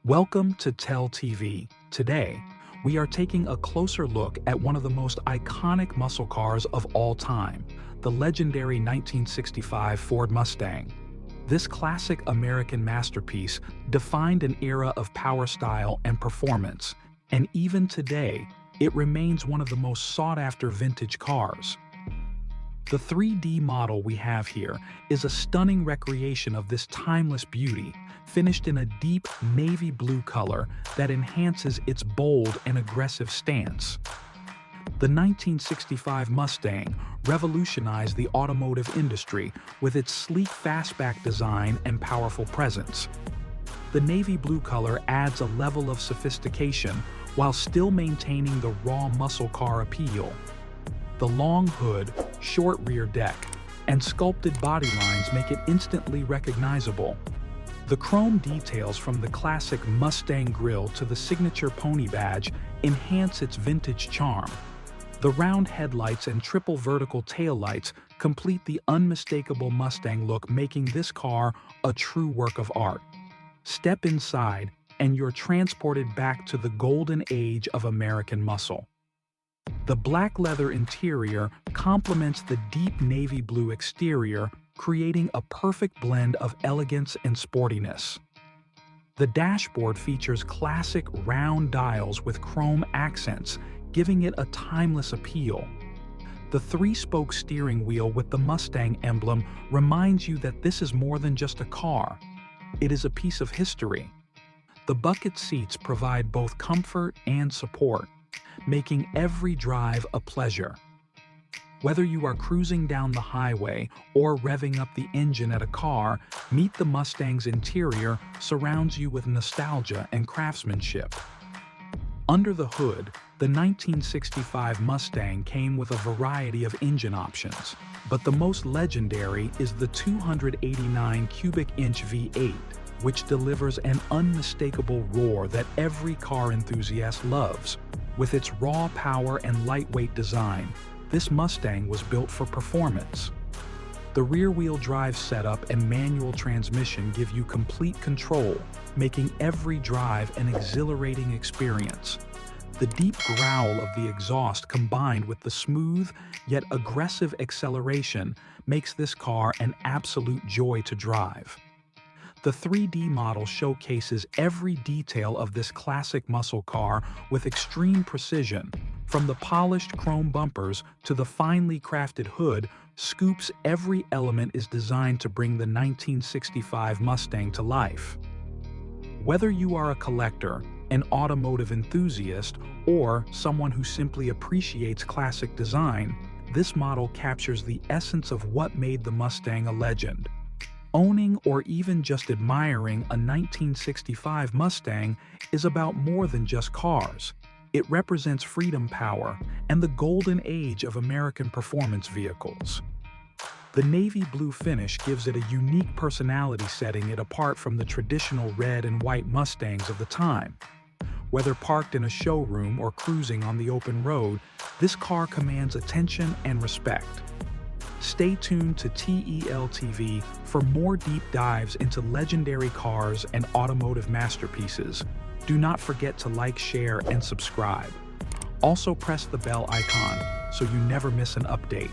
Welcome to Tell TV. Today, we are taking a closer look at one of the most iconic muscle cars of all time, the legendary 1965 Ford Mustang. This classic American masterpiece defined an era of power, style, and performance, and even today, it remains one of the most sought-after vintage cars. The 3D model we have here is a stunning recreation of this timeless beauty, finished in a deep navy blue color that enhances its bold and aggressive stance. The 1965 Mustang revolutionized the automotive industry with its sleek fastback design and powerful presence. The navy blue color adds a level of sophistication while still maintaining the raw muscle car appeal. The long hood, short rear deck, and sculpted body lines make it instantly recognizable. The chrome details from the classic Mustang grille to the signature pony badge enhance its vintage charm. The round headlights and triple vertical taillights complete the unmistakable Mustang look, making this car a true work of art. Step inside, and you're transported back to the golden age of American muscle. The black leather interior complements the deep navy blue exterior, creating a perfect blend of elegance and sportiness. The dashboard features classic round dials with chrome accents, giving it a timeless appeal. The three-spoke steering wheel with the Mustang emblem reminds you that this is more than just a car. It is a piece of history. The bucket seats provide both comfort and support, making every drive a pleasure. Whether you are cruising down the highway or revving up the engine at a car, meet the Mustang's interior surrounds you with nostalgia and craftsmanship. Under the hood, the 1965 Mustang came with a variety of engine options, but the most legendary is the 289 cubic inch V8, which delivers an unmistakable roar that every car enthusiast loves. With its raw power and lightweight design, this Mustang was built for performance. The rear-wheel drive setup and manual transmission give you complete control, making every drive an exhilarating experience. The deep growl of the exhaust combined with the smooth yet aggressive acceleration makes this car an absolute joy to drive. The 3D model showcases every detail of this classic muscle car with extreme precision. From the polished chrome bumpers to the finely crafted hood, Scoop's every element is designed to bring the 1965 Mustang to life. Whether you are a collector, an automotive enthusiast, or someone who simply appreciates classic design, this model captures the essence of what made the Mustang a legend. Owning or even just admiring a 1965 Mustang is about more than just cars. It represents freedom, power, and the golden age of American performance vehicles. The navy blue finish gives it a unique personality, setting it apart from the traditional red and white Mustangs of the time. Whether parked in a showroom or cruising on the open road, this car commands attention and respect. Stay tuned to TEL TV for more deep dives into legendary cars and automotive masterpieces. Do not forget to like, share, and subscribe. Also press the bell icon so you never miss an update.